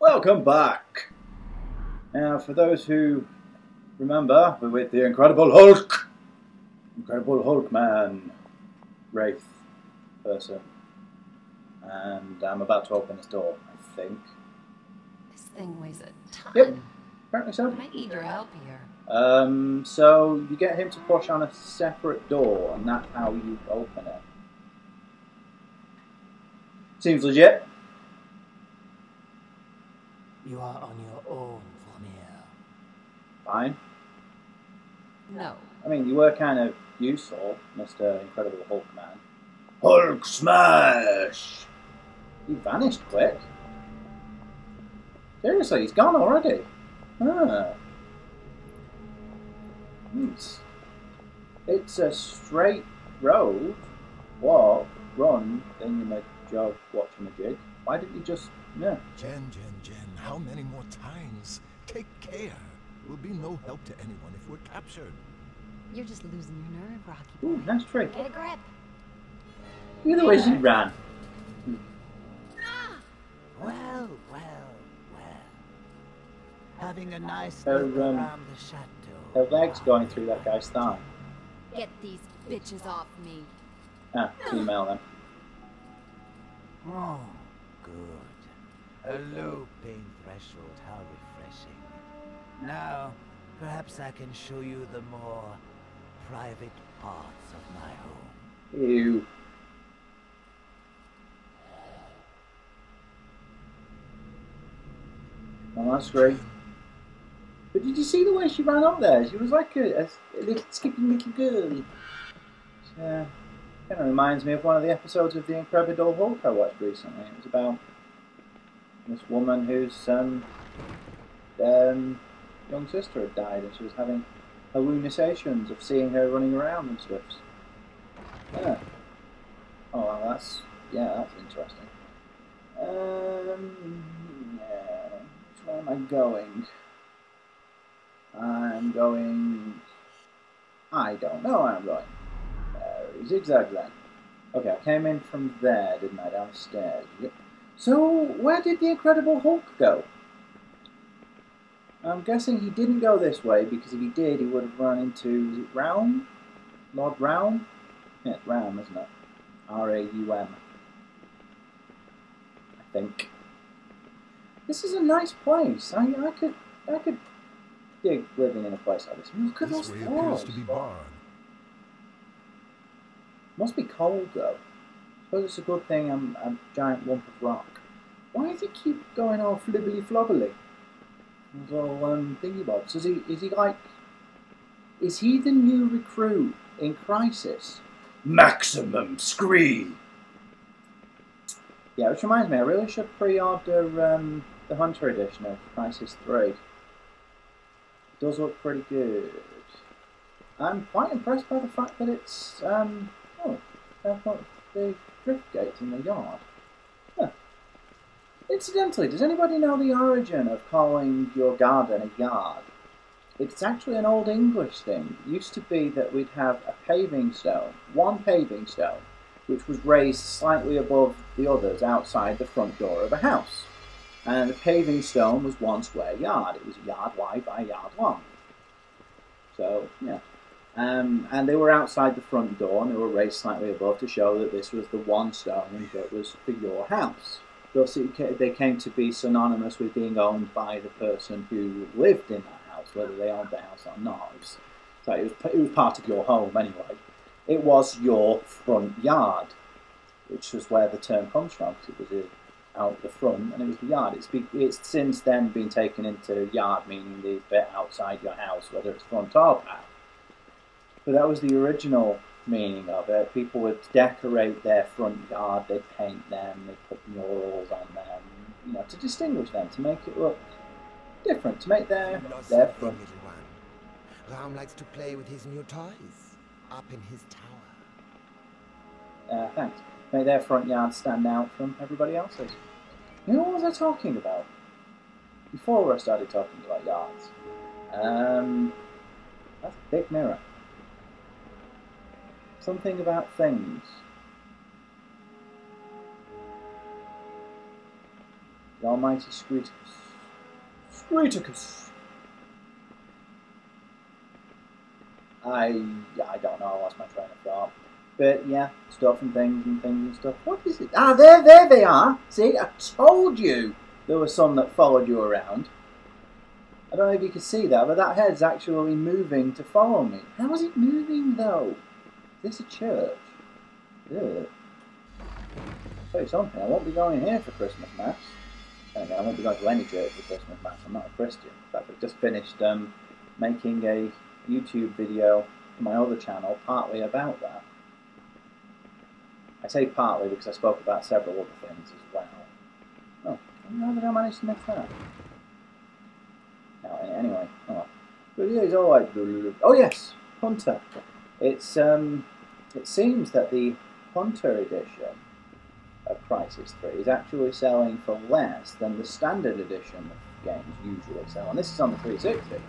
Welcome back. Now, for those who remember, we're with the Incredible Hulk man, wraith person, and I'm about to open this door, I think. This thing weighs a ton. Yep, apparently so. I might need your help here. So you get him to push on a separate door, and that's how you open it. Seems legit. You are on your own from here. Fine. No. I mean, you were kind of useful, Mr. Incredible Hulk man. Hulk smash! He vanished quick. Seriously, he's gone already. Ah. It's a straight road. Walk, run, then you make a jog, watching a jig. Why didn't you just... Yeah. Jen, how many more times? Take care. We'll be no help to anyone if we're captured. You're just losing your nerve, Rocky. Ooh, nice trick. Get a grip. Look at the way she ran. Well. Having a nice Her, look around the chateau. Her leg's going through that guy's thigh. Get these bitches off me. Ah, female then. Oh, good. A low pain threshold, how refreshing. Now, perhaps I can show you the more private parts of my home. Ew. Well, that's great. But did you see the way she ran up there? She was like a little skipping little girl. Kind of reminds me of one of the episodes of The Incredible Hulk I watched recently. It was about this woman whose young sister had died, and she was having hallucinations of seeing her running around and stuff. Yeah. Oh, well, that's interesting. Yeah. Where am I going? I don't know where I'm going. Zigzag then. Okay, I came in from there, didn't I? Downstairs. Yep. So, where did the Incredible Hulk go? I'm guessing he didn't go this way, because if he did, he would have run into, is it Raum? Lord Raum? Yeah, it's Raum, isn't it? R-A-U-M. I think. This is a nice place. I could dig living in a place like this. Look at those This way floors. appears to be barred. Must be cold though. Suppose it's a good thing I'm a giant lump of rock. Why does he keep going all flibbly flobbly? Those all thingy bobs. Is he the new recruit in Crisis? Maximum Scree! Yeah, which reminds me, I really should pre-order the Hunter edition of Crisis 3. It does look pretty good. I'm quite impressed by the fact that it's, they've got the drift gates in the yard. Huh. Incidentally, does anybody know the origin of calling your garden a yard? It's actually an Old English thing. It used to be that we'd have a paving stone, one paving stone, which was raised slightly above the others outside the front door of a house. And the paving stone was one square yard. It was a yard wide by a yard long. So, yeah. And they were outside the front door, and they were raised slightly above to show that this was the one stone that was for your house. Thus, they came to be synonymous with being owned by the person who lived in that house, whether they owned the house or not. It was part of your home anyway. It was your front yard, which was where the term comes from, because it was out the front, and it was the yard. It's since then been taken into yard, meaning the bit outside your house, whether it's front or back. But that was the original meaning of it. People would decorate their front yard, they'd paint them, they'd put murals on them, you know, to distinguish them, to make it look different, to make their front. Little one. Raum likes to play with his new toys up in his tower. Thanks. Make their front yard stand out from everybody else's. You know, what was I talking about? before I started talking about yards. That's a big mirror. Something about things. The almighty Scree. Screeticus. I don't know, I lost my train of thought. But yeah, stuff and things and stuff. What is it? Ah, there they are! See, I told you there was some that followed you around. I don't know if you can see that, but that head's actually moving to follow me. How is it moving though? Is this a church? Ugh. I'll tell you something, I won't be going here for Christmas Mass. Anyway, I won't be going to any church for Christmas Mass, I'm not a Christian. In fact, I've just finished making a YouTube video for my other channel partly about that. I say partly because I spoke about several other things as well. Oh, how did I manage to miss that? No, anyway, oh well. But yeah, it's all like, oh yes, Hunter. It seems that the Hunter edition of Crisis 3 is actually selling for less than the standard edition of games usually sell. And this is on the 360. I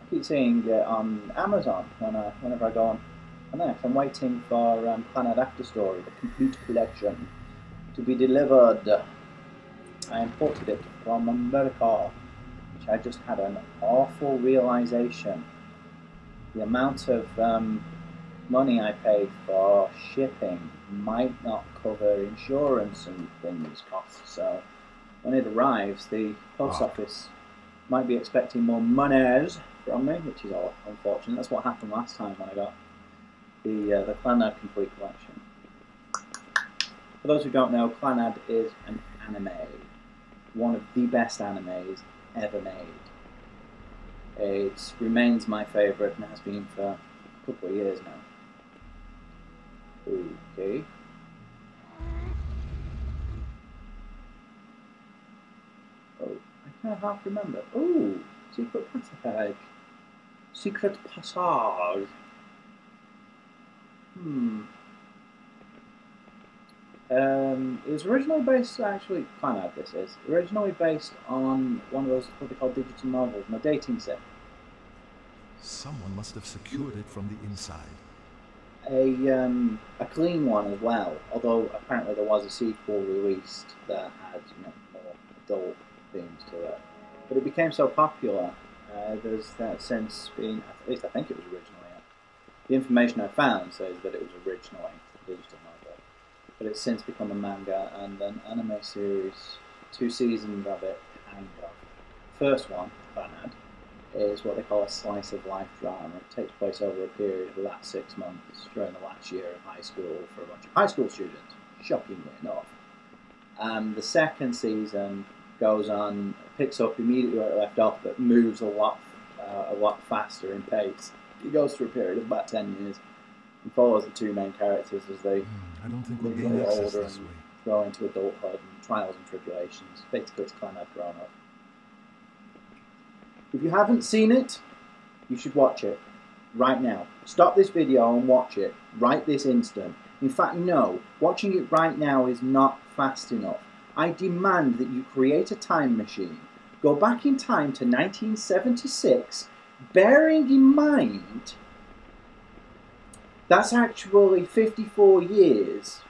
keep seeing it on Amazon whenever I go on there. I'm waiting for Planet After Story, the complete collection, to be delivered. I imported it from America, which I just had an awful realization. The amount of money I paid for shipping might not cover insurance and things costs. So when it arrives, the post office might be expecting more monies from me, which is all unfortunate. That's what happened last time when I got the Clanad Complete Collection. For those who don't know, Clanad is an anime. One of the best animes ever made. It remains my favourite and has been for a couple of years now. Okay. Oh, I can't half remember. Ooh, secret passage. Secret passage. It was originally based, actually, Clanad this is, originally based on one of those, what they call digital novels, a dating sim. Someone must have secured it from the inside. A clean one as well, although apparently there was a sequel released that had more adult themes to it. But it became so popular, there's since been, at least I think it was originally, the information I found says that it was originally a digital novel, but it's since become a manga and an anime series, 2 seasons of it, kind of. First one, Clanad, is what they call a slice of life drama. It takes place over a period of about 6 months during the last year of high school for a bunch of high school students, shockingly enough. The second season goes on, picks up immediately where it left off, but moves a lot faster in pace. It goes through a period of about 10 years and follows the 2 main characters as they I don't think we'll grow gain access older this and way. grow into adulthood and trials and tribulations. Basically, it's Clanad grown up. If you haven't seen it, you should watch it right now. Stop this video and watch it right this instant. In fact, no, watching it right now is not fast enough. I demand that you create a time machine, go back in time to 1976, bearing in mind that's actually 54 years.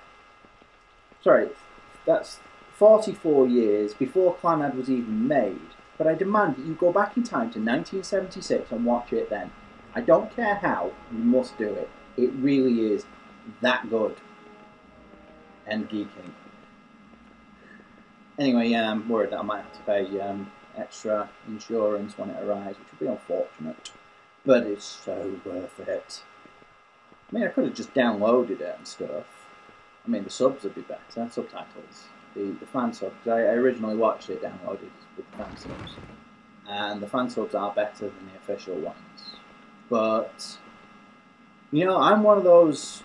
Sorry, that's 44 years before Clanad was even made. But I demand that you go back in time to 1976 and watch it then. I don't care how, you must do it. It really is that good. And geeking. Anyway, I'm worried that I might have to pay extra insurance when it arrives, which would be unfortunate. But it's so worth it. I mean, I could have just downloaded it and stuff. I mean, the subs would be better, subtitles. The fan subs, I originally watched it downloaded with the fan subs. And the fan subs are better than the official ones. But, you know, I'm one of those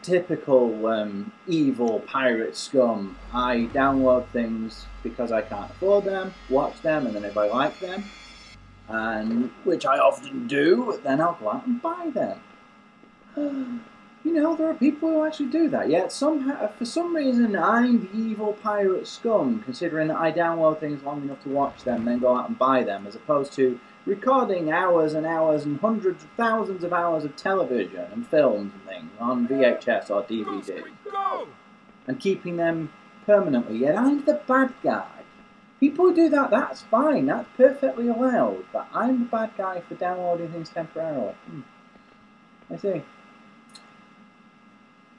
typical evil pirate scum. I download things because I can't afford them, watch them, and then if I like them, and which I often do, then I'll go out and buy them. You know, there are people who actually do that, yet somehow, for some reason, I'm the evil pirate scum, considering that I download things long enough to watch them and then go out and buy them, as opposed to recording hours and hours and hundreds of thousands of hours of television and films and things on VHS or DVD, and keeping them permanently, yet I'm the bad guy. People who do that, that's fine, that's perfectly allowed, but I'm the bad guy for downloading things temporarily. I see.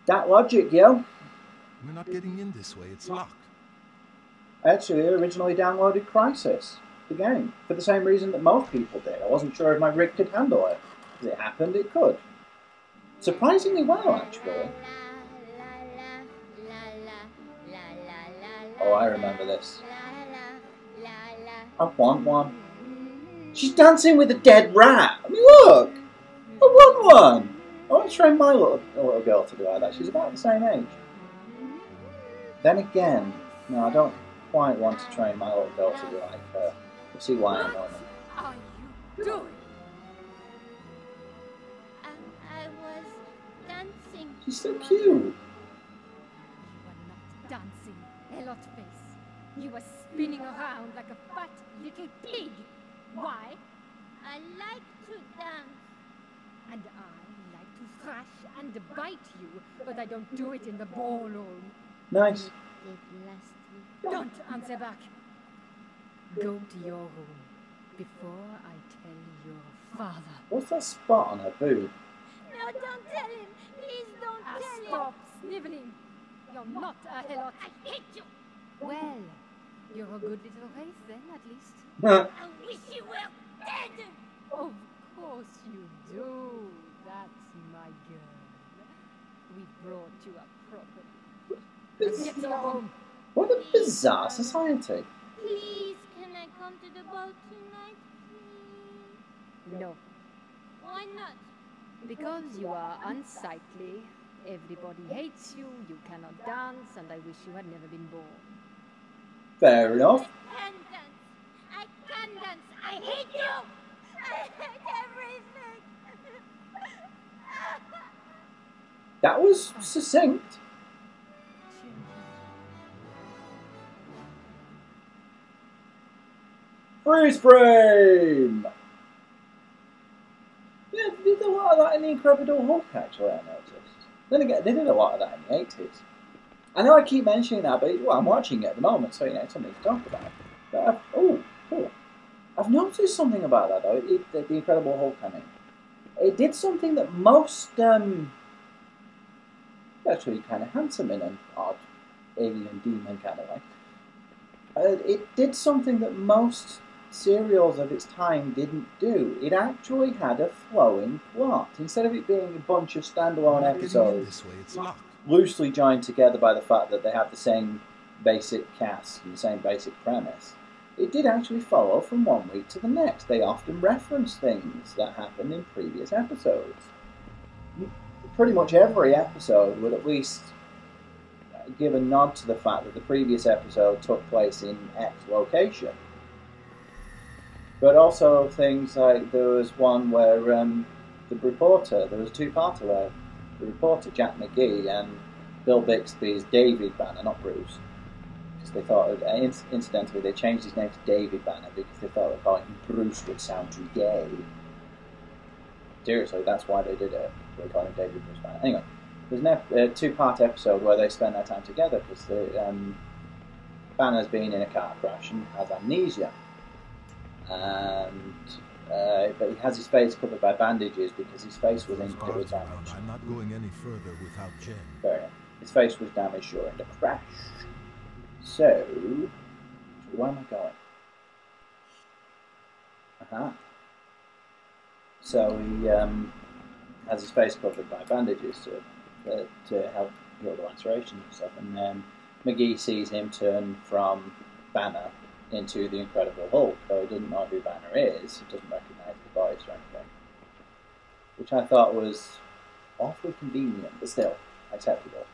That logic, yo. We're not getting in this way, it's locked. I actually originally downloaded Crisis, the game, for the same reason that most people did. I wasn't sure if my rig could handle it. As it happened, it could. Surprisingly well, actually. Oh, I remember this. I want one. She's dancing with a dead rat. I mean, look! I want one! I want to train my little girl to do like that. She's about the same age. Then again, no, I don't quite want to train my little girl to be like her. You'll see why in a moment. What are you doing? I was dancing. She's so cute. You were not dancing, Helot face. You were spinning around like a fat little pig. Why? I like to dance. And I like to thrash and bite you, but I don't do it in the ballroom. Nice. Did last week. Don't answer back. Go to your room before I tell your father. What's that spot on her boob? No, don't tell him. Please don't tell him. Stop sniveling. You're not a Helot. I hate you. Well, you're a good little race then, at least. I wish you were dead. Of course you do. That's my girl. We brought you up properly. Get to your home. What a bizarre society. Please, can I come to the ball tonight, please? No, Why not? because you are unsightly. Everybody hates you. You cannot dance, and I wish you had never been born. Fair enough. I can dance. I can dance. I hate you. I hate everything. That was succinct. Freeze frame! Yeah, they did a lot of that in the Incredible Hulk, actually, I noticed. Then again, they did a lot of that in the 80s. I know I keep mentioning that, but well, I'm watching it at the moment, so you know, it's something to talk about. But oh, cool. I've noticed something about that, though. The Incredible Hulk, I mean. It did something that most, actually kind of handsome in an odd alien demon kind of way. It did something that most serials of its time didn't do. It actually had a flowing plot. Instead of it being a bunch of standalone episodes This way, it's locked. loosely joined together by the fact that they have the same basic cast and the same basic premise, it did actually follow from one week to the next. They often reference things that happened in previous episodes. Pretty much every episode would at least give a nod to the fact that the previous episode took place in X location. But also things like there was one where the reporter, there was a two-parter where the reporter, Jack McGee, and Bill Bixby's David Banner, not Bruce, because they thought, incidentally, they changed his name to David Banner because they thought that calling him Bruce would sound too gay. Seriously, that's why they did it. They called him David Bruce Banner. Anyway, there's a two-part episode where they spend their time together because Banner's been in a car crash and has amnesia. And but he has his face covered by bandages because his face was damaged. I'm not going any further without Jen. Fair enough. His face was damaged during the crash. So, where am I going? So he has his face covered by bandages to help heal the lacerations and stuff. And McGee sees him turn from Banner into the Incredible Hulk, though he doesn't know who Banner is. He doesn't recognise his voice or anything, which I thought was awfully convenient, but still acceptable.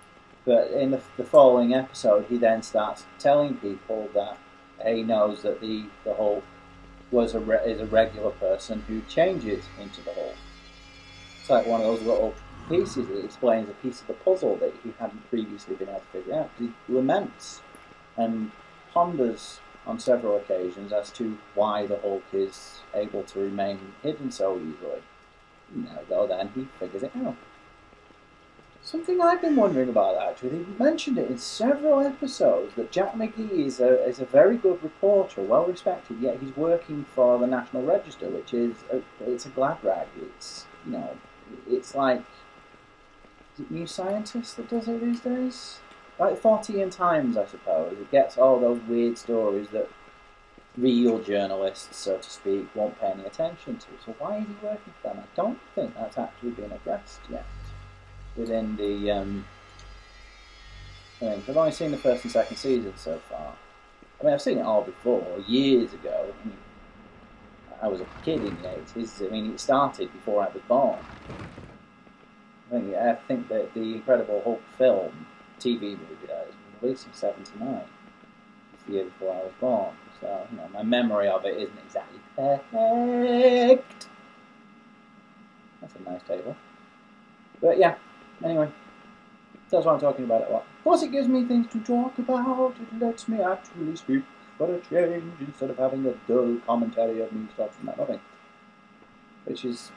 But in the following episode, he then starts telling people that he knows that the Hulk is a regular person who changes into the Hulk. It's like one of those little pieces. It explains a piece of the puzzle that he hadn't previously been able to figure out. He laments and ponders on several occasions as to why the Hulk is able to remain hidden so easily. Though then he figures it out. Something I've been wondering about, actually, they mentioned it in several episodes, that Jack McGee is a very good reporter, well respected, yet he's working for the National Register, which is, it's a glad rag. It's, it's like, is it New Scientist that does it these days? Like 14 Times, I suppose. It gets all those weird stories that real journalists, so to speak, won't pay any attention to. So why is he working for them? I don't think that's actually been addressed yet within the things. I've only seen the first and second season so far. I mean, I've seen it all before, years ago. I mean, I was a kid in the 80s. I mean, it started before I was born. I think that the Incredible Hulk film, TV movie, that was released in '79. It's the year before I was born. So, my memory of it isn't exactly perfect. That's a nice table. But yeah, anyway, that's what I'm talking about it a lot. Of course, it gives me things to talk about. It lets me actually speak for a change instead of having a dull commentary of me talking about nothing, which is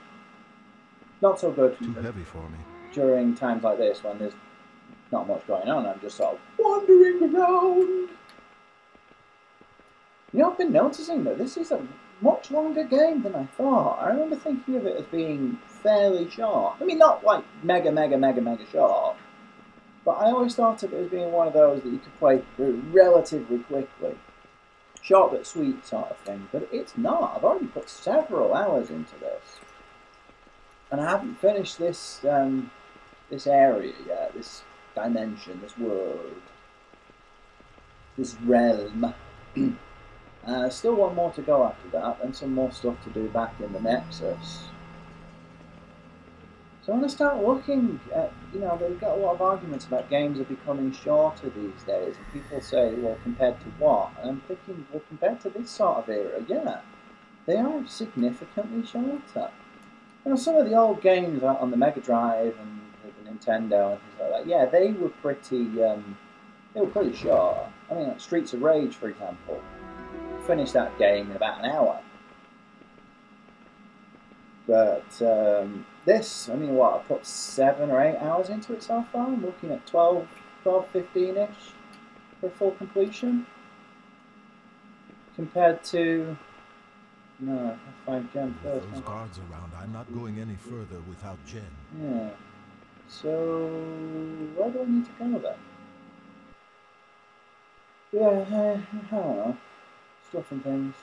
not so good. Too heavy for me. During times like this when there's not much going on, I'm just sort of wandering around. I've been noticing that this is a much longer game than I thought. I remember thinking of it as being fairly short. I mean, not like mega short, but I always thought of it as being one of those that you could play through relatively quickly. Short but sweet sort of thing, but it's not. I've already put several hours into this. And I haven't finished this this area yet, this dimension, this world, this realm. Still one more to go after that, and some more stuff to do back in the Nexus. So when I start looking at, they've got a lot of arguments about games are becoming shorter these days, and people say, well, compared to what? And I'm thinking, well, compared to this sort of era, yeah, they are significantly shorter. Some of the old games on the Mega Drive and the Nintendo and things like that, yeah, they were pretty short. I mean, like Streets of Rage, for example. Finished that game in about an hour. But this, I mean, what, I put 7 or 8 hours into it so far. I'm looking at 12, 15-ish for full completion. Compared to, no, I find Jen first. With those guards around, I'm not going any further without Jen. Yeah. So, where do I need to go then? Yeah, I don't know. Stuff and things.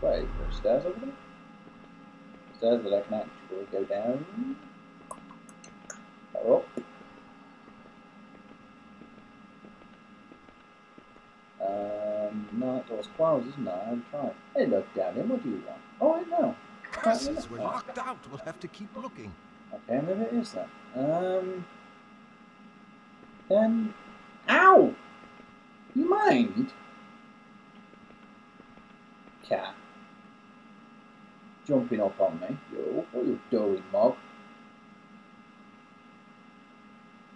Wait, there's stairs over there? Stairs that I can actually go down. Oh. No, that door's closed, isn't it? I'll try. Hey, look, Daddy, what do you want? Oh, I know. Curses, we're locked out. We'll have to keep looking. Okay, maybe it is then. Then... Ow! You mind? Cat. Jumping up on me. Yo, what are you doing, Mog?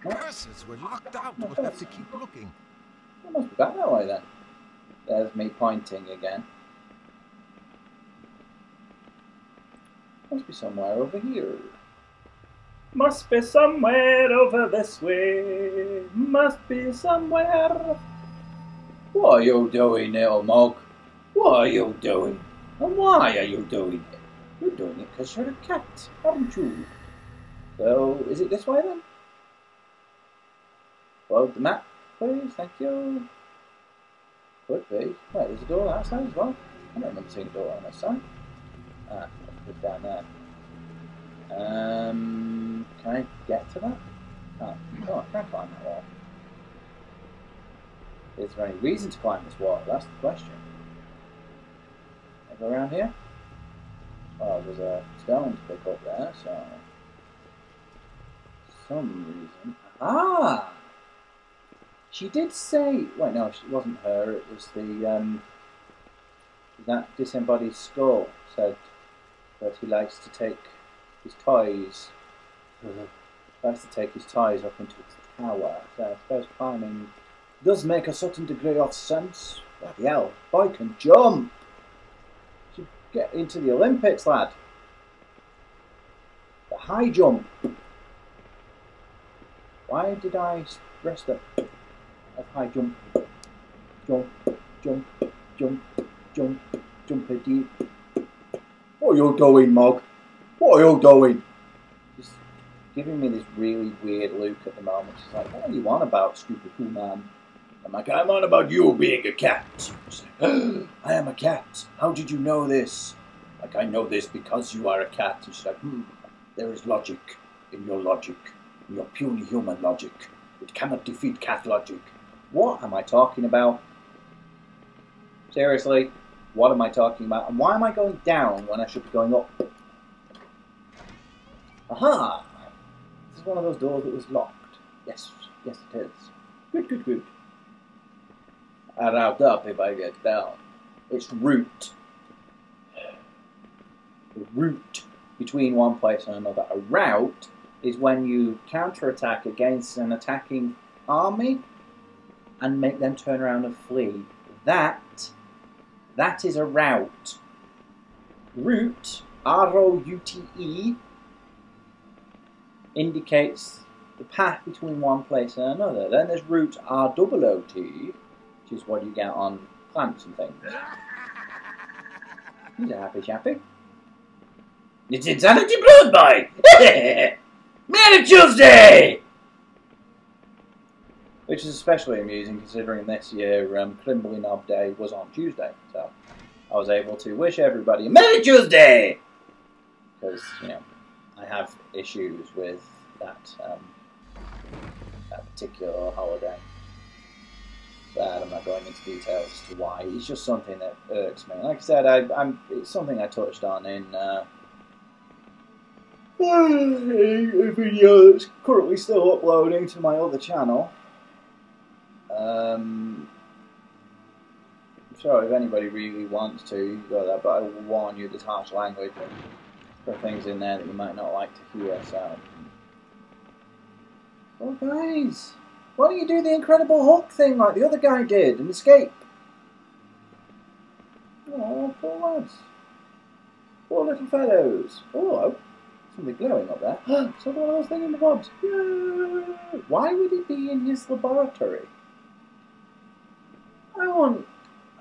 Curses, we're locked out. We'll have to keep looking. I must be back that way then. There's me pointing again. Must be somewhere over here. Must be somewhere over this way. Must be somewhere. What are you doing, little Mog? What are you doing? And why are you doing it? You're doing it because you're a cat, aren't you? So, is it this way then? Follow the map, please, thank you. Could be. Wait, there's a door outside as well. I don't remember seeing a door on this side. Ah, it's down there. Can I get to that? Oh, I can't climb that wall. Is there any reason to climb this wall? That's the question. Can I go around here? Oh, there's a stone to pick up there, so... some reason... Ah! She did say... Wait, no, it wasn't her. It was the that disembodied skull said that he likes to take his toys. Likes to take his toys up into its tower. So I suppose climbing does make a certain degree of sense. Bloody hell, boy can jump! Should get into the Olympics, lad. The high jump. Why did I stress that? Of high jump. Jump, jump, jump, jump, jump deep. What are you doing, Mog? What are you doing? She's giving me this really weird look at the moment. She's like, what are you on about, stupid cool man? I'm like, I'm on about you being a cat. She's like, I am a cat. How did you know this? Like, I know this because you are a cat. And she's like, there is logic in your logic, in your puny human logic. It cannot defeat cat logic. What am I talking about? Seriously, what am I talking about? And why am I going down when I should be going up? Aha! This is one of those doors that was locked. Yes, yes it is. Good, good, good. I route up if I get down. It's route. The route between one place and another. A rout is when you counterattack against an attacking army and make them turn around and flee. That is a rout. Route, R-O-U-T-E, indicates the path between one place and another. Then there's route, R-O-O-T, which is what you get on plants and things. He's a happy chappy. It's Insanity Blood Boy! Merry Tuesday! Which is especially amusing considering this year Crimbley Knob Day was on Tuesday. So I was able to wish everybody a Merry Tuesday! Because, you know, I have issues with that, that particular holiday. But I'm not going into details as to why. It's just something that irks me. Like I said, it's something I touched on in a video that's currently still uploading to my other channel. I'm sure if anybody really wants to, you can go there, but I will warn you there's harsh language and there are things in there that you might not like to hear, so... Oh guys, why don't you do the Incredible Hulk thing like the other guy did and escape? Oh, poor lads. Poor little fellows. Oh, hello. Something glowing up there. It's one of those thingamabobs. Yay! Why would it be in his laboratory? I want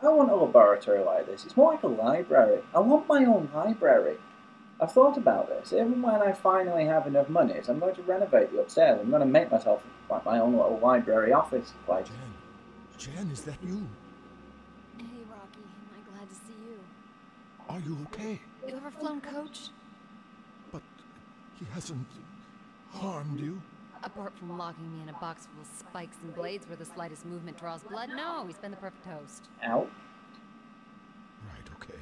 a laboratory like this. It's more like a library. I want my own library. I've thought about this. Even when I finally have enough money, I'm going to renovate the upstairs. I'm going to make myself like my own little library office place. Jen, is that you? Hey, Rocky. Am I glad to see you? Are you okay? You ever flown coach? But he hasn't harmed you? Apart from locking me in a box full of spikes and blades where the slightest movement draws blood, no, he's been the perfect host. Ow. Right, okay.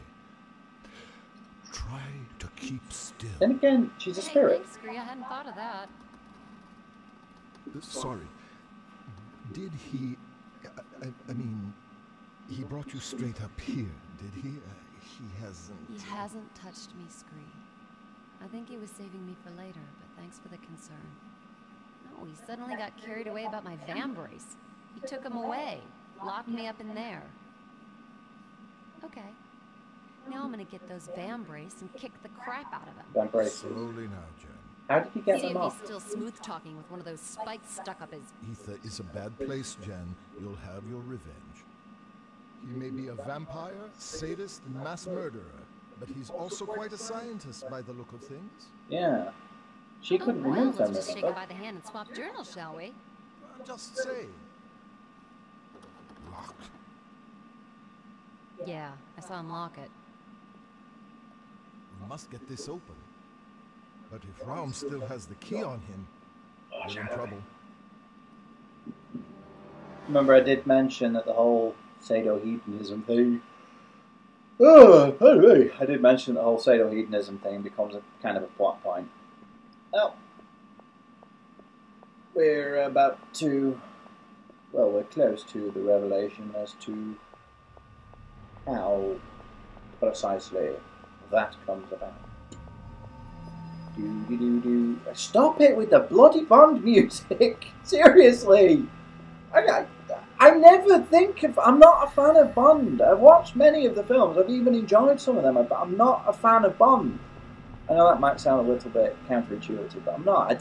Try to keep still. Then again, she's a spirit. Thanks, Scree. I hadn't thought of that. Sorry. Did he... I mean, he brought you straight up here, did he? He hasn't... He hasn't touched me, Scree. I think he was saving me for later, but thanks for the concern. No, he suddenly got carried away about my vambrace. He took him away, locked me up in there. Okay. Now I'm gonna get those vambrace and kick the crap out of him. Vambrace. Slowly now, Jen. How did he get See them if off? he's still smooth-talking with one of those spikes stuck up his... Ether is a bad place, Jen. You'll have your revenge. He may be a vampire, sadist, and mass murderer, but he's also quite a scientist by the look of things. Yeah. She couldn't remove them. Let's just shake it by the hand and swap journals, shall we? I'm just saying. Locked. Yeah, I saw him lock it. We must get this open. But if Raum still has the key on him, we're in trouble. Remember I did mention that the whole sadohedonism thing... Oh, anyway, I did mention the whole sadohedonism thing becomes a kind of a plot point. Well, we're about to... Well, we're close to the revelation as to how precisely that comes about. Do. Stop it with the bloody Bond music! Seriously! I never think of... I'm not a fan of Bond. I've watched many of the films. I've even enjoyed some of them, but I'm not a fan of Bond. I know that might sound a little bit counterintuitive, but I'm not.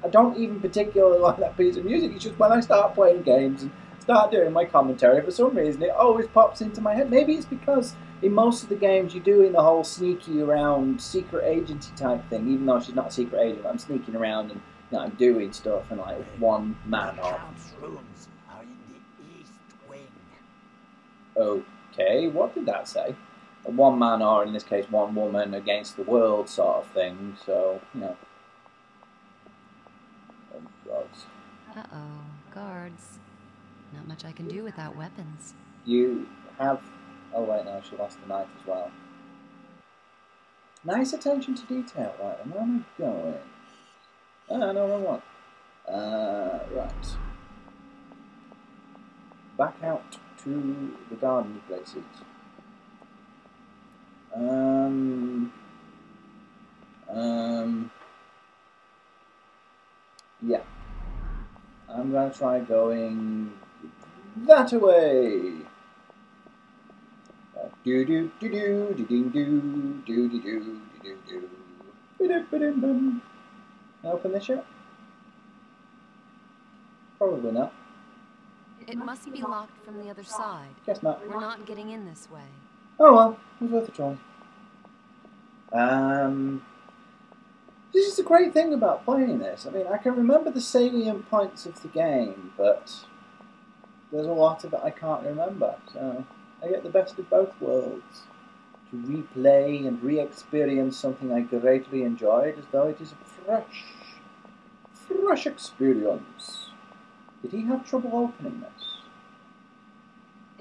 I don't even particularly like that piece of music. It's just when I start playing games and start doing my commentary, for some reason it always pops into my head. Maybe it's because in most of the games you're doing the whole sneaky around secret agency type thing, even though she's not a secret agent. I'm sneaking around and I'm doing stuff and like one man off. Count's rooms are in the East Wing. Okay, what did that say? A one man or in this case one woman against the world sort of thing, so, you know. Oh God. Uh-oh, guards. Not much I can do without weapons. You have... Oh wait, no, she lost the knife as well. Nice attention to detail, right, and where am I going? Ah, no, wrong one. Right. Back out to the garden places. Yeah. I'm gonna try going that way. Do do do do do do do do do do do do do. Can I open this yet? Probably not. It must be locked from the other side. Guess not. We're not getting in this way. Oh well, it was worth a try. This is the great thing about playing this. I mean, I can remember the salient points of the game, but there's a lot of it I can't remember. So I get the best of both worlds. To replay and re-experience something I greatly enjoyed as though it is a fresh experience. Did he have trouble opening this?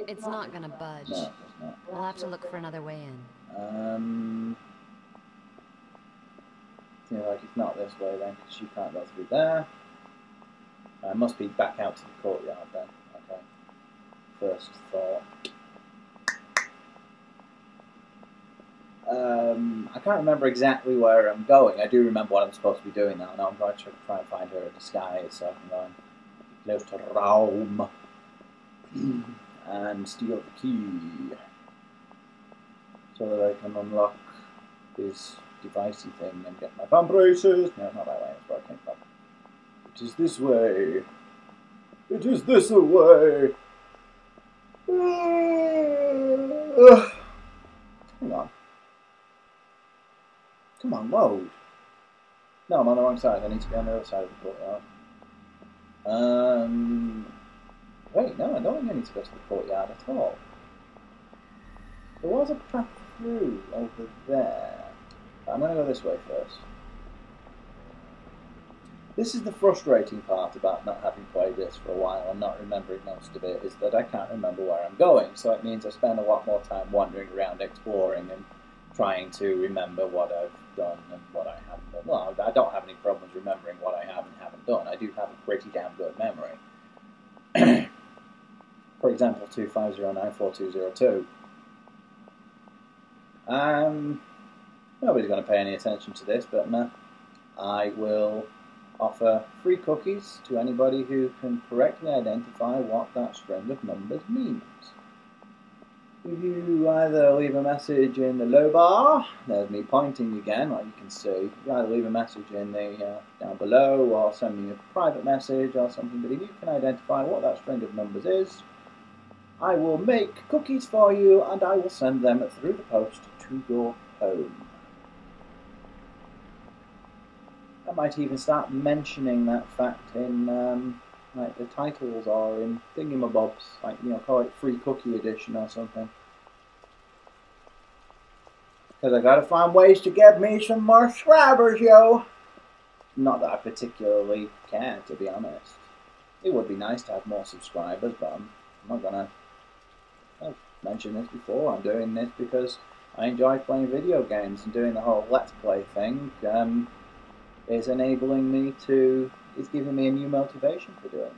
It's not gonna budge. No, it's not. We'll have to look for another way in. You know, like it's not this way then, because she can't go through there. I must be back out to the courtyard then. Okay. First thought. I can't remember exactly where I'm going. I do remember what I'm supposed to be doing now. Now I'm going to try and find her a disguise, so I can go and close to Raum and steal the key so that I can unlock his devicey thing and get my thumb braces. No, not that way. That's where I came from. It is this way. It is this way. Hang on. Come on, load. No, I'm on the wrong side. I need to be on the other side of the courtyard. Wait, no, I don't think I need to go to the courtyard at all. There was a path through over there. I'm going to go this way first. This is the frustrating part about not having played this for a while and not remembering most of it, is that I can't remember where I'm going, so it means I spend a lot more time wandering around exploring and trying to remember what I've done and what I haven't done. Well, I don't have any problems remembering what I have and haven't done. I do have a pretty damn good memory. For example, 25094202. Nobody's going to pay any attention to this, but nah, I will offer free cookies to anybody who can correctly identify what that string of numbers means. If you either leave a message in the low bar, there's me pointing again, like you can see. You either leave a message in the down below, or send me a private message or something, but if you can identify what that string of numbers is, I will make cookies for you and I will send them through the post to your home. I might even start mentioning that fact in like the titles or in thingamabobs, like, you know, call it Free Cookie Edition or something. Because I gotta find ways to get me some more subscribers, yo! Not that I particularly care, to be honest. It would be nice to have more subscribers, but I'm not gonna... I've mentioned this before, I'm doing this because I enjoy playing video games, and doing the whole Let's Play thing is enabling me to... It's giving me a new motivation for doing it.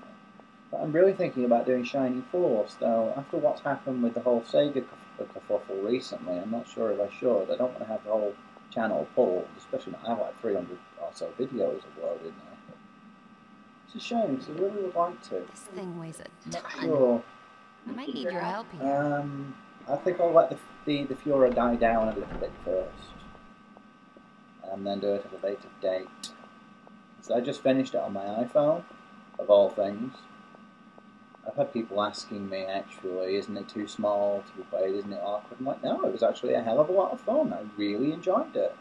But I'm really thinking about doing Shining Force, though after what's happened with the whole Sega the kerfuffle recently. I'm not sure if I should. I don't want to have the whole channel pulled, especially not. I have like 300 or so videos uploaded now. It's a shame because I really would like to. This thing weighs a Not ton. sure. I might need your help here. I think I'll let the Fura die down a little bit first, and then do it at a later date. So I just finished it on my iPhone, of all things. I've had people asking me, actually, isn't it too small to be played? Isn't it awkward? I'm like, no, it was actually a hell of a lot of fun. I really enjoyed it.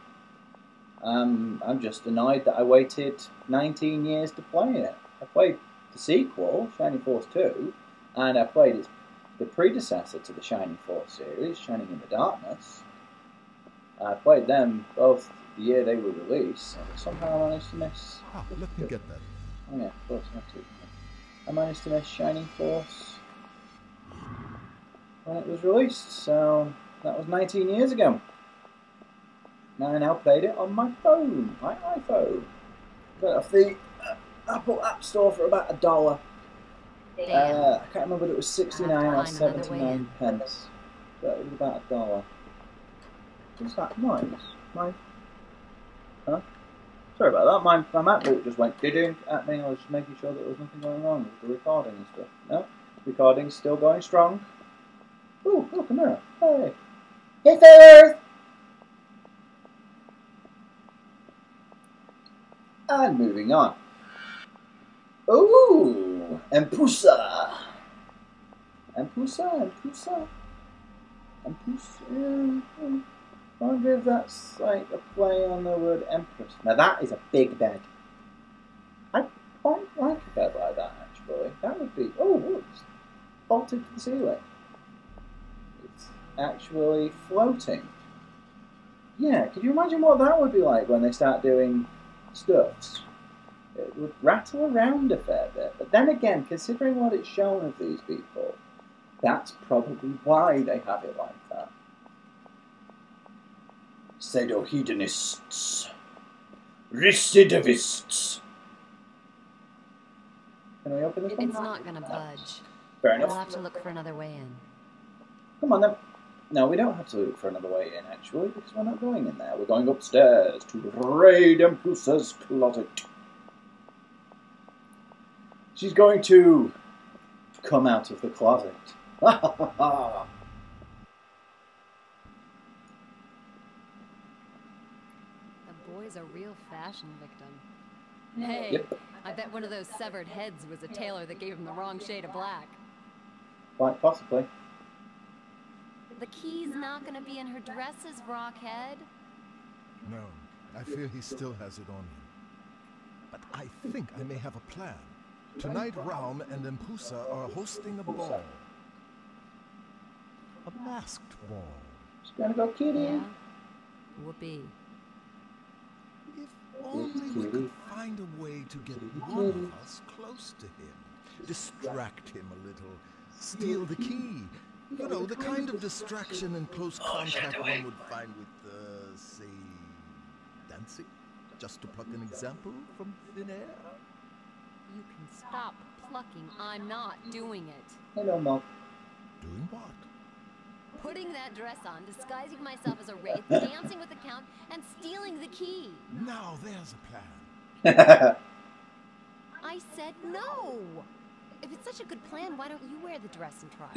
I'm just annoyed that I waited 19 years to play it. I played the sequel, Shining Force 2, and I played the predecessor to the Shining Force series, Shining in the Darkness. I played them both the year they were released, and somehow I managed to miss... Ah, let me get that. Oh yeah, of course, I have to. I managed to miss Shining Force when it was released, so that was 19 years ago. And I now played it on my phone, my iPhone. Got it off the Apple App Store for about $1. I can't remember whether it was 69 or 79 pence, but it was about $1. What's that noise? Huh? Sorry about that, my MacBook just went ding at me. I was just making sure that there was nothing going wrong with the recording and stuff. No, recording's still going strong. Ooh, look, a mirror. Hey. Hey, fellas! And moving on. Ooh, Empusa. Empusa. I wonder if that's like a play on the word Empress. Now that is a big bed. I quite like a bed like that, actually. That would be... Oh, look, it's bolted to the ceiling. It's actually floating. Yeah, could you imagine what that would be like when they start doing stuffs? It would rattle around a fair bit. But then again, considering what it's shown of these people, that's probably why they have it like that. Pseudo-hedonists. Recidivists. Can we open this one? It's not gonna budge. Fair We'll enough. have to look for another way in. Come on then. No, we don't have to look for another way in, actually, because we're not going in there. We're going upstairs to raid Empusa's closet. She's going to come out of the closet. Ha ha ha ha! The boy's a real fashion victim. Hey, Yep. I bet one of those severed heads was a tailor that gave him the wrong shade of black. Quite possibly. The key's not gonna be in her dresses, Rockhead. No, I fear he still has it on him. But I think I may have a plan. Tonight, Raum and Empusa are hosting a ball. A masked ball. She's gonna go kitty. Yeah. Whoopee. If only we could find a way to get one of us close to him. Distract him a little. Steal the key. You know, the kind of distraction and close contact one would find with, say, dancing? Just to pluck an example from thin air? You can stop plucking. I'm not doing it. Hello, Mom. Doing what? Putting that dress on, disguising myself as a wraith, dancing with the Count, and stealing the key. Now there's a plan. I said no. If it's such a good plan, why don't you wear the dress and try?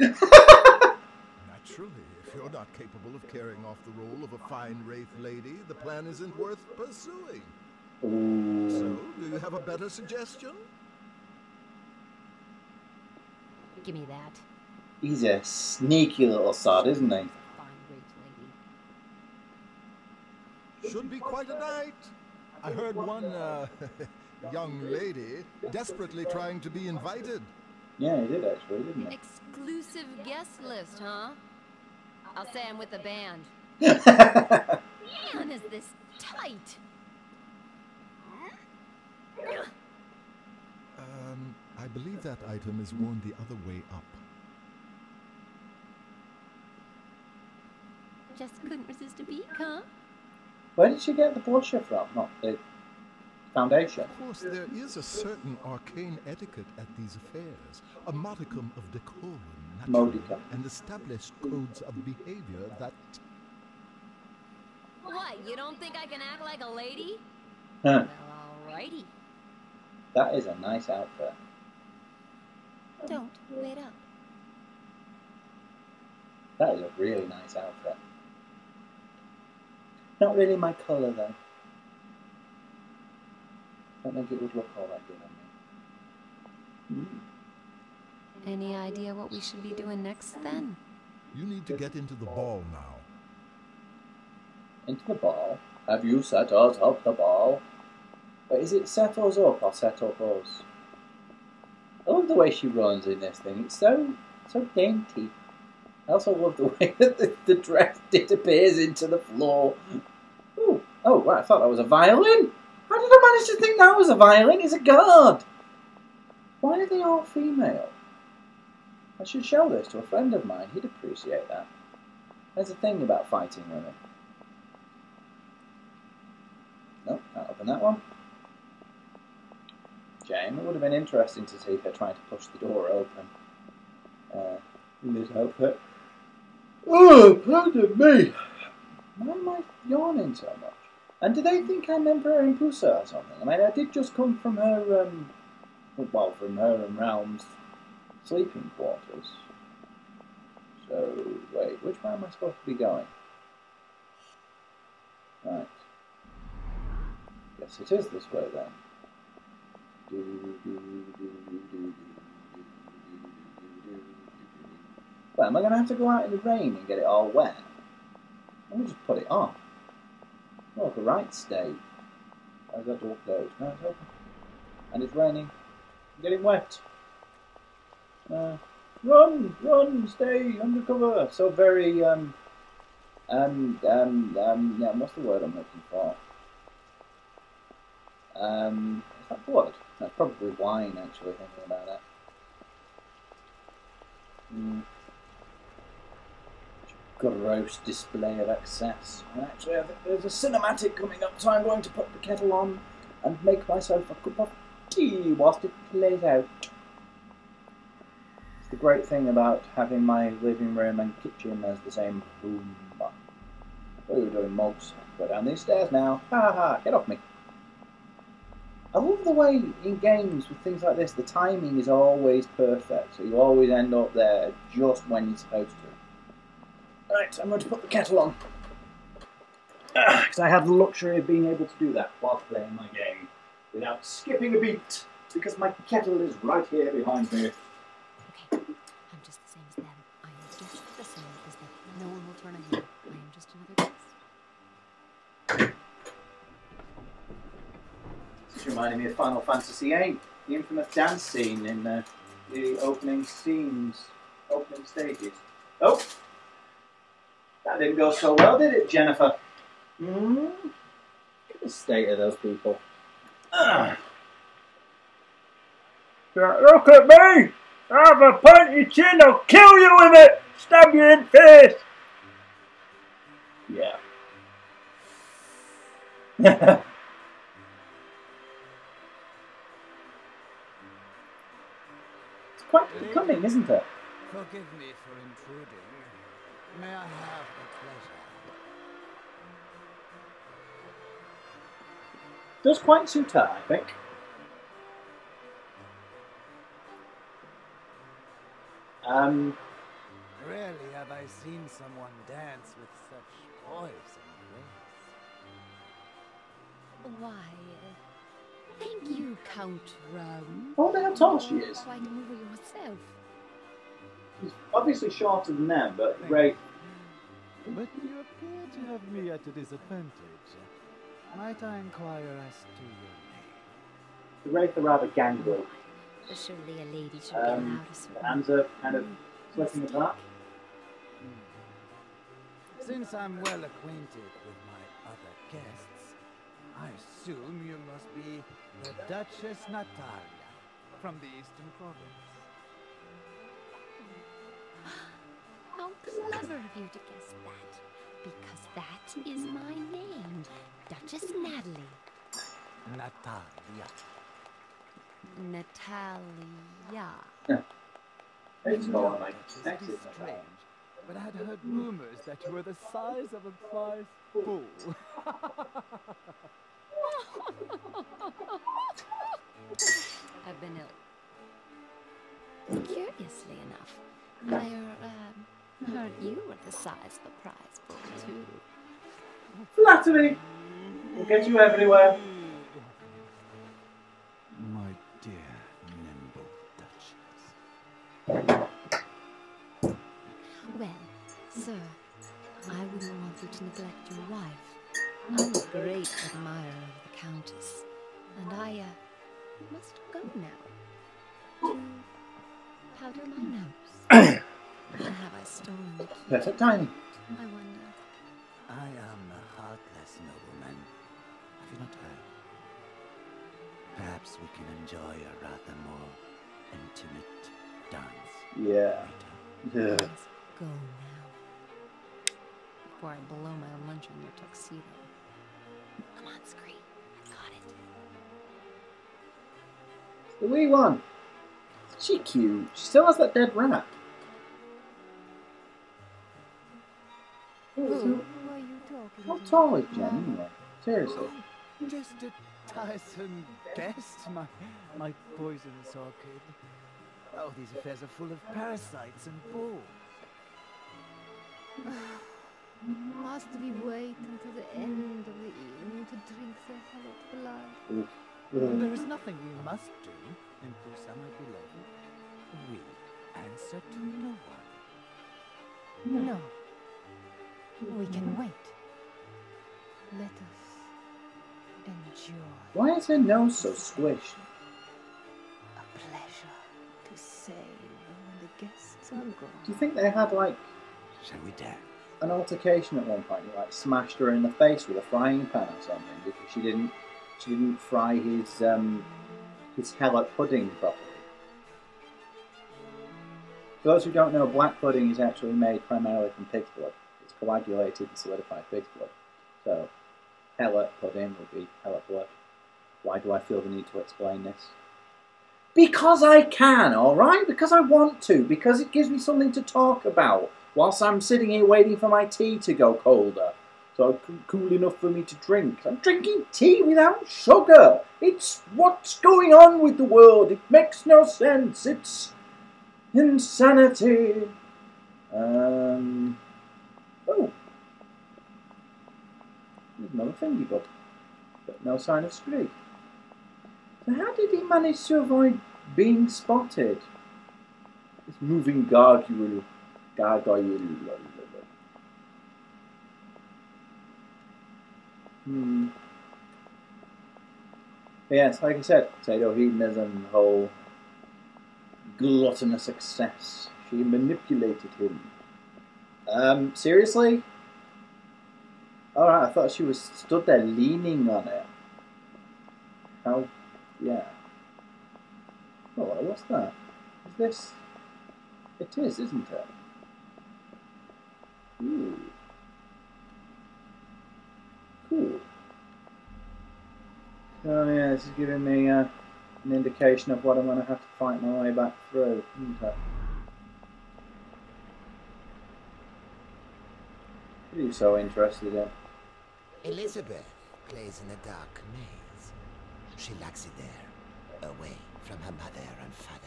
Naturally, if you're not capable of carrying off the role of a fine wraith lady, the plan isn't worth pursuing. Ooh. So, do you have a better suggestion? Give me that. He's a sneaky little sod, isn't he? Fine wraith lady. Should be quite a night. I heard one, young lady desperately trying to be invited. Yeah, he did actually, didn't he? Exclusive guest list, huh? I'll say I'm with the band. Man, is this tight? I believe that item is worn the other way up. Just couldn't resist a beak, huh? Where did she get the blusher from? Not the foundation. Of course, there is a certain arcane etiquette at these affairs. A modicum of decorum natural Modica. and established codes of behavior that... What, you don't think I can act like a lady? Huh. Well, alrighty. That is a nice outfit. Don't wait up. That is a really nice outfit. Not really my colour though. Don't think it would look all that good on me. Any idea what we should be doing next then? You need to get into the ball now. Into the ball? Have you set us up the ball? But is it set us up or set up us? I love the way she runs in this thing. It's so dainty. I also love the way that the dress disappears into the floor. Ooh. Oh, right, I thought that was a violin. How did I manage to think that was a violin? It's a guard. Why are they all female? I should show this to a friend of mine. He'd appreciate that. There's a thing about fighting women. Nope, can't open that one. Shame. It would have been interesting to see her trying to push the door open. In this outfit. Oh, pardon me. Why am I yawning so much? And do they think I'm Emperor Impusa or something? I mean, I did just come from her, well, from her and Realm's sleeping quarters. So, wait, which way am I supposed to be going? Right. Guess it is this way then. Well, am I going to have to go out in the rain and get it all wet? I'll just put it on. Oh, the right state. Where's that door closed? No, it's open. And it's raining. I'm getting wet. Run, stay under cover. So very, yeah, what's the word I'm looking for? Is that blood? That's probably wine, actually, thinking about it. Gross display of excess. And actually, I think there's a cinematic coming up, so I'm going to put the kettle on and make myself a cup of tea whilst it plays out. It's the great thing about having my living room and kitchen as the same room. What are you doing, Mugs? Go down these stairs now. Ha ha, get off me. I love the way in games with things like this, the timing is always perfect, so you always end up there just when you're supposed to. Right, I'm going to put the kettle on. Because I have the luxury of being able to do that while playing my game without skipping a beat, because my kettle is right here behind me. Okay, I'm just the same as them. I am just the same as them. No one will turn a hair. I am just another guest. This reminded me of Final Fantasy VIII, the infamous dance scene in the opening stages. Oh! That didn't go so well, did it, Jennifer? Look at the state of those people. Look at me! I have a pointy chin, I'll kill you with it! Stab you in the face! Yeah. It's quite becoming, isn't it? Forgive me for intruding. May I have the pleasure? Does quite suit her, I think. Rarely have I seen someone dance with such poise and grace. Why, thank you, Count Rome. I wonder how tall she is. Quite a mover yourself. She's obviously shorter than them, but great. But you appear to have me at a disadvantage. Might I inquire as to your name? The Wraith are rather gangly. Surely a lady should be allowed a certain... The hands are kind of slipping apart. Since I'm well acquainted with my other guests, I assume you must be the Duchess Natalia from the Eastern Province. How clever of you to guess that, because that is my name, Duchess Natalie. Natalia. Natalia. I just go No, on my Duchess, exit. it is strange, but I had heard rumors that you were the size of a prize bull. I've been ill. Curiously enough, I heard you were the size of a prize bull, too. Flattery! Will get you everywhere. My dear nimble Duchess. Well, sir, I wouldn't want you to neglect your wife. I'm a great admirer of the Countess, and I, must go now. To powder my nose. Have I stolen the key? Perfect timing. I wonder. I am a heartless nobleman. Have you not heard? Perhaps we can enjoy a rather more intimate dance Yeah. later. Yeah. Let's go now. Before I blow my lunch on your tuxedo. Come on, Scree. I got it. The wee one. She cute. She still has that dead rat. Who are you talking How to? tall is Jen anyway? Seriously. Just a tiresome guest, my poisonous orchid. Oh, these affairs are full of parasites and balls. Must we wait until the end of the evening to drink the helot blood? There is nothing we must do in Pusa, my beloved. We answer to no one. No. We can wait. Let us enjoy. Why is her nose so squished? A pleasure to save when the guests are gone. Do you think they had like Shall we dance? an altercation at one point? He like smashed her in the face with a frying pan or something because she didn't fry his helot pudding properly. For those who don't know, black pudding is actually made primarily from pig's blood. It's coagulated and solidified pig's blood. So, helot pudding would be helot blood. Why do I feel the need to explain this? Because I can, alright? Because I want to. Because it gives me something to talk about whilst I'm sitting here waiting for my tea to go colder. So cool enough for me to drink. I'm drinking tea without sugar. It's what's going on with the world. It makes no sense. It's insanity. Oh. There's another thingy bug. But no sign of Scree. So how did he manage to avoid being spotted? This moving gargoyle. But yes, like I said, potato hedonism, the whole gluttonous excess. She manipulated him. Seriously? Alright, I thought she was stood there leaning on it. How? Yeah. Oh, what's that? Is this? It is, isn't it? Ooh. Cool. Oh yeah, this is giving me an indication of what I'm going to have to fight my way back through, isn't it? What are you so interested in? Elizabeth plays in a dark maze. She lacks it there, away from her mother and father.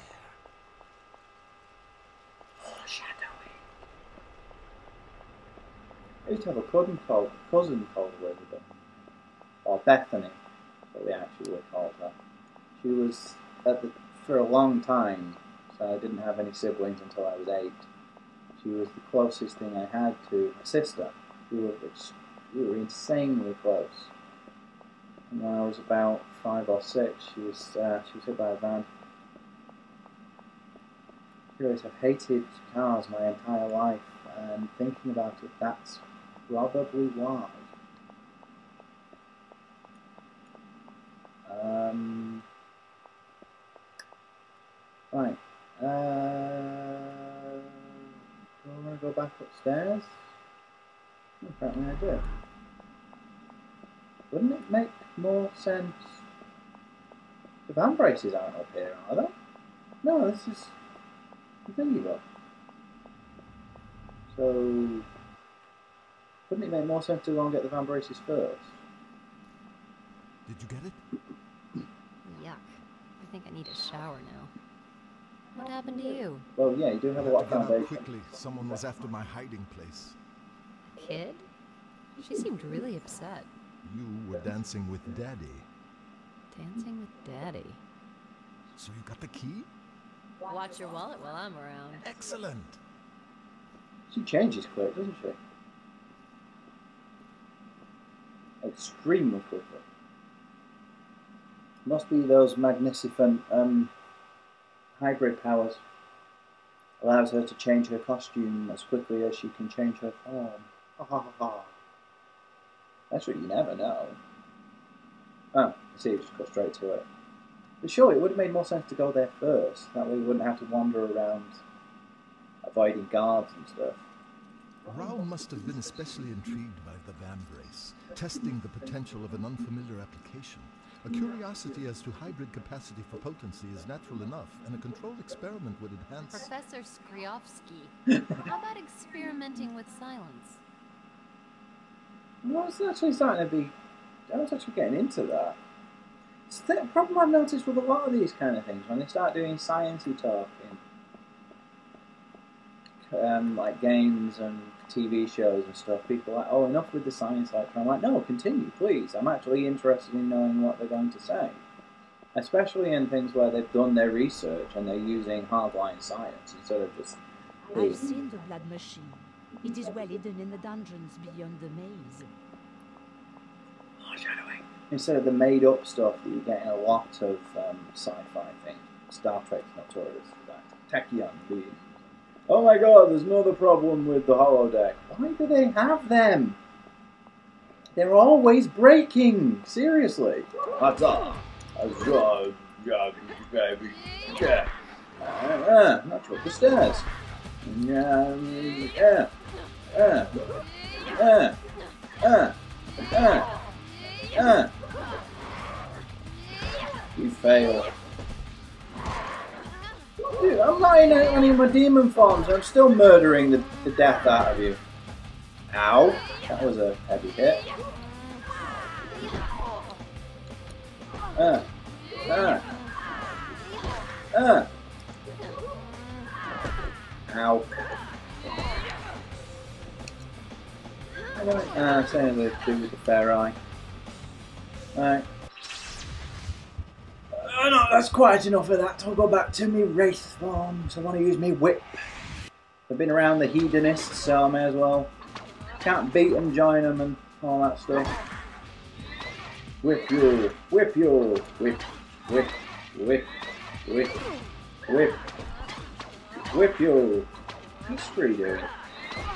Foreshadowing. I used to have a cousin called Elizabeth, or Bethany, what we actually would call her. She was for a long time, so I didn't have any siblings until I was 8. She was the closest thing I had to a sister. We were insanely close. And when I was about 5 or 6, she was hit by a van. I've hated cars my entire life, and thinking about it, that's probably why. Right. Do I want to go back upstairs? Apparently I do. Wouldn't it make more sense? The van braces aren't up here, are they? No, this is... The thingy bob. So, wouldn't it make more sense to go and get the van braces first? Did you get it? Yuck. I think I need a shower now. What happened to you? Well, yeah, you do have a I lot had of to get out foundation. quickly. Someone was after my hiding place. Kid? She seemed really upset. You were dancing with Daddy. Dancing with Daddy. So you got the key? Watch your wallet while I'm around. Excellent. She changes quick, doesn't she? Extremely quickly. Must be those magnificent hybrid powers. Allows her to change her costume as quickly as she can change her form. Ha ha ha ha. That's what you never know. Oh, I see, you just got straight to it. But sure, it would have made more sense to go there first. That way you wouldn't have to wander around avoiding guards and stuff. Rao must have been especially intrigued by the vambrace, testing the potential of an unfamiliar application. A curiosity as to hybrid capacity for potency is natural enough, and a controlled experiment would enhance... Professor Skriovsky, how about experimenting with silence? I was actually getting into that. It's the problem I've noticed with a lot of these kind of things, when they start doing sciencey talking, like games and TV shows and stuff, people are like, oh, enough with the science lecture. I'm like, no, continue, please. I'm actually interested in knowing what they're going to say. Especially in things where they've done their research and they're using hardline science instead of just... I've seen the blood machine. It is well hidden in the dungeons beyond the maze. Foreshadowing. Instead of the made-up stuff that you get in a lot of sci-fi things. Star Trek's notorious for that. Tachyon beings. Oh my god, there's another problem with the holodeck. Why do they have them? They're always breaking. Seriously. That's up. Not up the stairs. You fail. Dude, I'm not in any of my demon forms. I'm still murdering the death out of you. Ow. That was a heavy hit. Ow. Same as I do with the fair eye. Alright. Oh no, that's quite enough of that. I'll go back to me wraith forms. I want to use me whip. I've been around the hedonists, so I may as well. Can't beat them, join them, and all that stuff. Whip you, whip you, whip, whip, whip, whip, whip, whip you. What's Scree doing?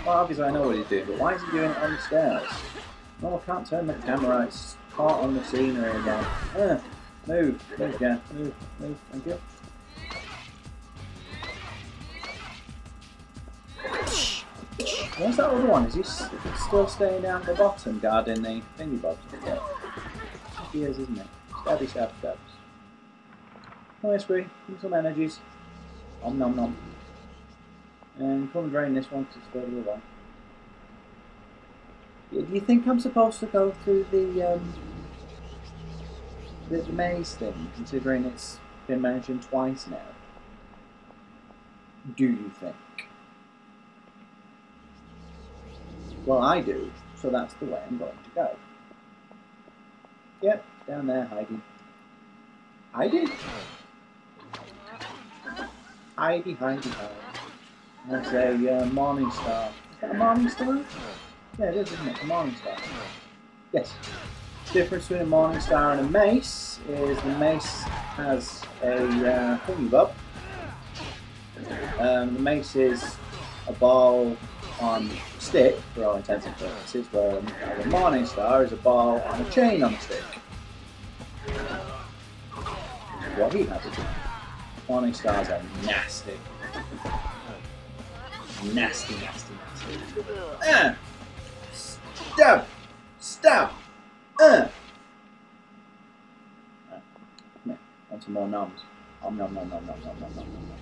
Well, obviously I know what he's doing, but why is he doing it on the stairs? No, I can't turn the camera. It's caught on the scenery again. Move, move again, move, thank you. Where's that other one? Is he still staying down at the bottom guarding the thingy bobs? Yeah. He is, isn't he? Stabby, stab, stabs. Come here, Scree. Give me some energies. Om nom nom. And come and drain this one because it's further away. Yeah, do you think I'm supposed to go through the maze thing, considering it's been mentioned twice now? Do you think? Well, I do, so that's the way I'm going to go. Yep, down there, hiding. Hiding? Hidey, hidey, hide. That's a morning star. Is that a morning star? Yeah, it is, isn't it? A morning star. Yes. The difference between a morning star and a mace is the mace has a thingy bob. The mace is a ball on a stick, for all intents and purposes, where a morning star is a ball on a chain on a stick. What he has to do. Morning stars are nasty. Nasty, nasty, nasty. Stab! Stab! Come here. Want some more noms? Nom nom nom nom nom nom nom nom nom nom nom.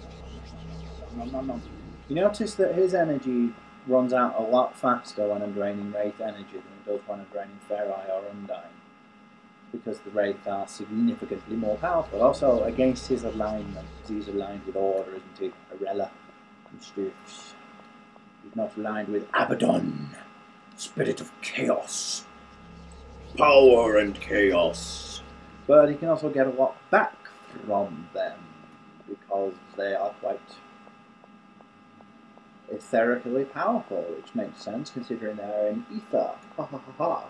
Nom, nom, nom. You notice that his energy runs out a lot faster when I'm draining Wraith energy than it does when I'm draining Ferai or Undyne. Because the Wraith are significantly more powerful. Also, against his alignment, because he's aligned with Order, isn't he? Arella and Stuffs. He's not aligned with Abaddon, Spirit of Chaos. Power and Chaos. But he can also get a lot back from them, because they are quite etherically powerful, which makes sense considering they're in ether. Ha ha ha ha.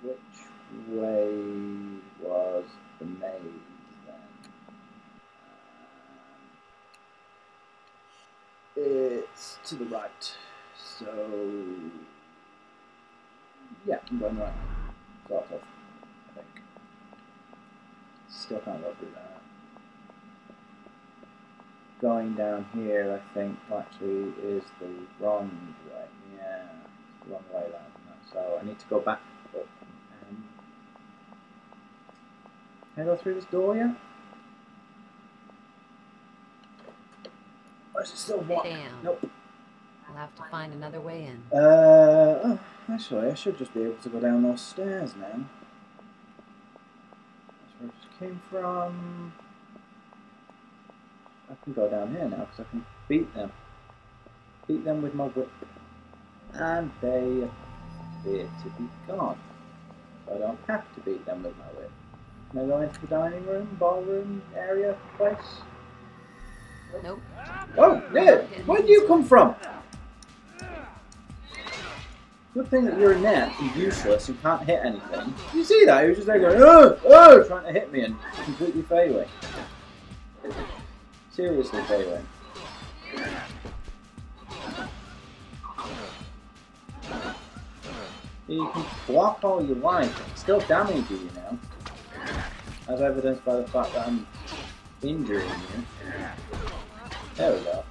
Which way was the maze then? It's to the right. So yeah, I'm going right. Sort of, I think. Still can't go through that. Going down here, I think, actually is the wrong way. Yeah, it's the wrong way then. So I need to go back. But, can I go through this door yet? Or is it still blocked? Damn. Nope. I'll have to find another way in. Oh, actually, I should just be able to go down those stairs now. That's where I just came from. I can go down here now because I can beat them. Beat them with my whip. And they appear to be gone. So I don't have to beat them with my whip. Can I go into the dining room, ballroom area place? Nope. Oh, yeah! Where do you come from? Good thing that you're inept and useless and can't hit anything. You see that? He was just there going, oh, oh, trying to hit me and completely failing. Seriously failing. You can block all you like, it still damage you, you know. As evidenced by the fact that I'm injuring you. There we go.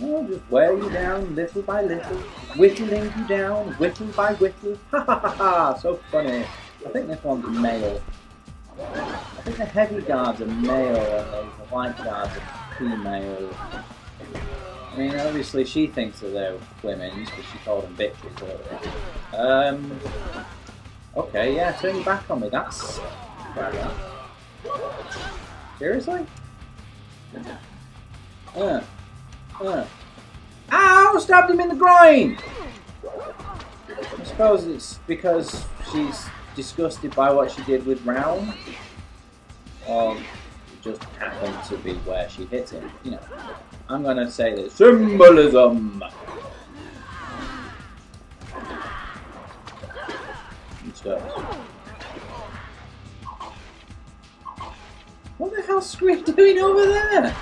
I'll just wear you down little by little, whittling you down, whittle by whittle. Ha ha ha ha! So funny. I think this one's male. I think the heavy guards are male and the light guards are female. I mean, obviously she thinks that they're women's because she called them bitches earlier. Okay, yeah, turn your back on me. That's right. Seriously? Ow! Stabbed him in the groin! I suppose it's because she's disgusted by what she did with Realm. Or it just happened to be where she hit him. You know, I'm going to say that symbolism! And stuff. What the hell's Scree doing over there?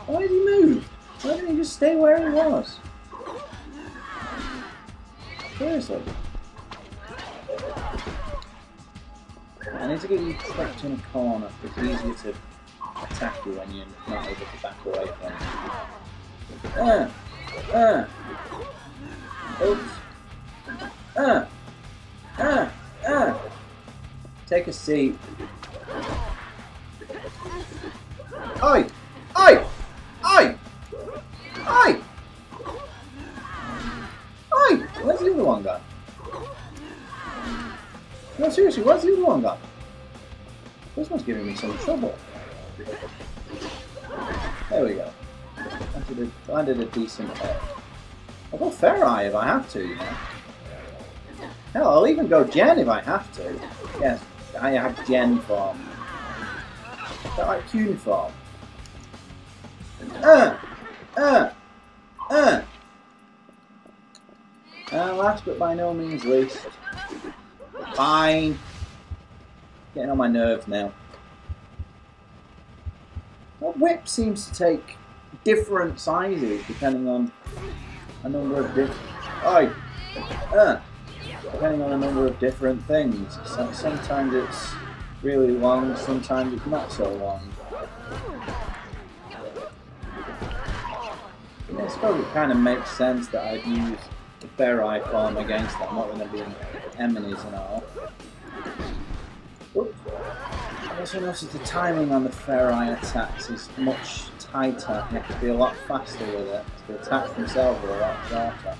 Why did he move? Why didn't he just stay where he was? Seriously. I need to get you trapped in a corner. It's easier to attack you when you're not able to back away from it. Oops. Take a seat. Oi! Oi! Oi! Oi! Oi! Where's the other one gone? No, seriously, where's the other one gone? This one's giving me some trouble. There we go. Landed a decent hit. I'll go Ferai if I have to, you know. Hell, I'll even go Jen if I have to. Yes, I have Jen form. Is that like cuneiform? Last but by no means least. Fine. Getting on my nerves now. That whip seems to take different sizes depending on a number of depending on a number of different things. So sometimes it's really long, sometimes it's not so long. I suppose it kind of makes sense that I'd use the Ferri form against them, not going to be enemies and all. Oops. I also noticed the timing on the Ferri attacks is much tighter. You have to be a lot faster with it. The attacks themselves are a lot shorter.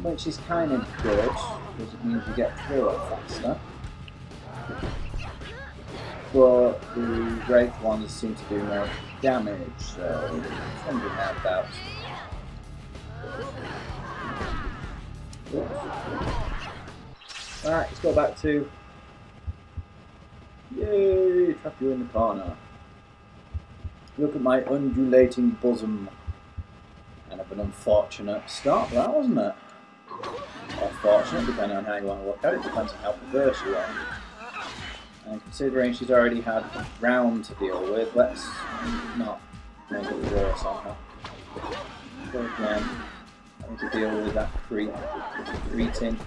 Which is kind of good, because it means you get through it faster. But the Wraith ones seem to do more damage, so something like that. Alright, let's go back to... Yay! Trap you in the corner. Look at my undulating bosom. Kind of an unfortunate start, that wasn't it? Or fortunate, depending on how you want to look at it. Depends on how perverse you are. And considering she's already had a round to deal with, let's not make it worse on her. So again, I need to deal with that greeting.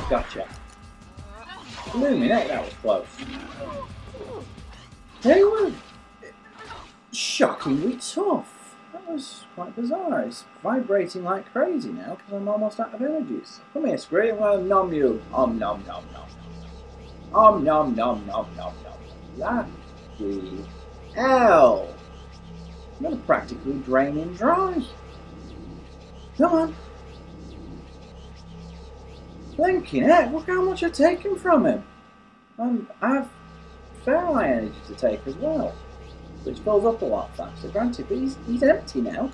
Gotcha. Illuminate, that was close. They were shockingly tough. That was quite bizarre. It's vibrating like crazy now because I'm almost out of energies. Come here, Scree, I'm gonna nom you. Nom nom nom nom. Nom nom nom nom nom nom. Lucky hell. I'm gonna practically drain him dry. Come on. Blinking heck, look how much I've taken from him. I have Ferri energy to take as well, which fills up a lot faster. Granted, but he's empty now.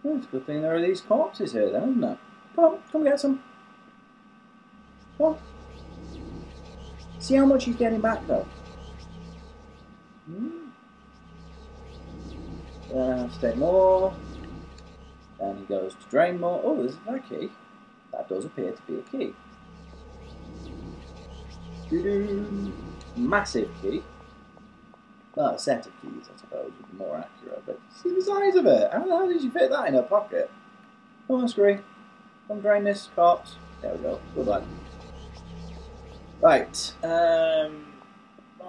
Oh, it's a good thing there are these corpses here then, isn't it? Come on, come get some. Come on. See how much he's getting back though. Then I have to take more. Then he goes to drain more. Oh, there's that key. That does appear to be a key. Doo-doo. Massive key. Well, a set of keys, I suppose, would be more accurate, but see the size of it! How the hell did you fit that in her pocket? Come on, Scree. Come drain this corpse. There we go. Good lad. Right. I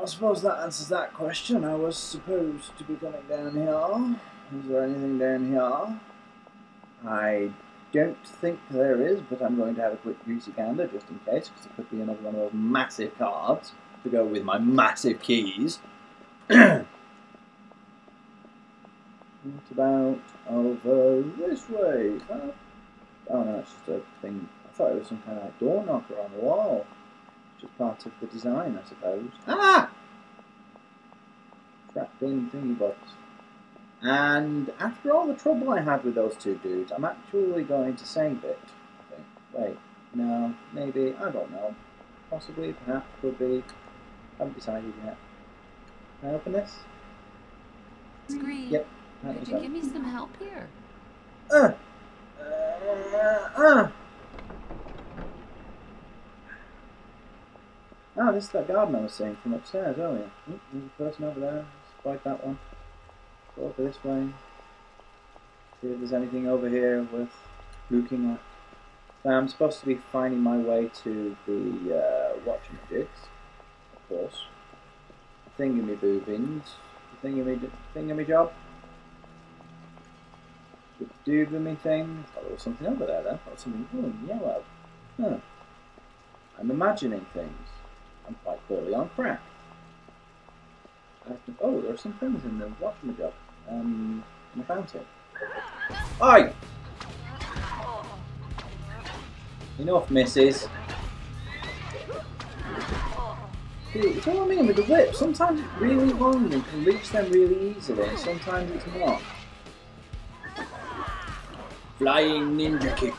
suppose that answers that question. I was supposed to be coming down here. Is there anything down here? I don't think there is, but I'm going to have a quick greasy gander just in case, because it could be another one of those massive cards to go with my massive keys. What about over this way? Oh no, it's just a thing. I thought it was some kind of like door knocker on the wall. Just part of the design, I suppose. Ah! Trapped in thingy box. And after all the trouble I had with those two dudes, I'm actually going to save it. I think. Wait, no, maybe, I don't know. Possibly, perhaps, could be. Haven't decided yet. Can I open this? Scree, Yep. could you give me some help here? Ah, this is that garden I was seeing from upstairs earlier. Oh, there's a person over there. Let's avoid that one. Go over this way. See if there's anything over here worth looking at. So I'm supposed to be finding my way to the watchamajigs, of course. Thingamy-boobins. Thingamy-job. The doobamy thing. Oh, there was something over there then. Oh, something blue and yellow. Huh. I'm imagining things. I'm quite clearly on crack. Oh, there are some things in the watchamajob. In the fountain. Oi! Enough, missus. See, it's what I mean with the whip. Sometimes it's really long and can reach them really easily, and sometimes it's not. Flying ninja kick.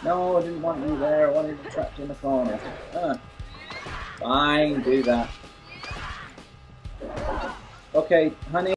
No, I didn't want you there. I wanted you trapped in the corner. Fine, do that. Okay, honey.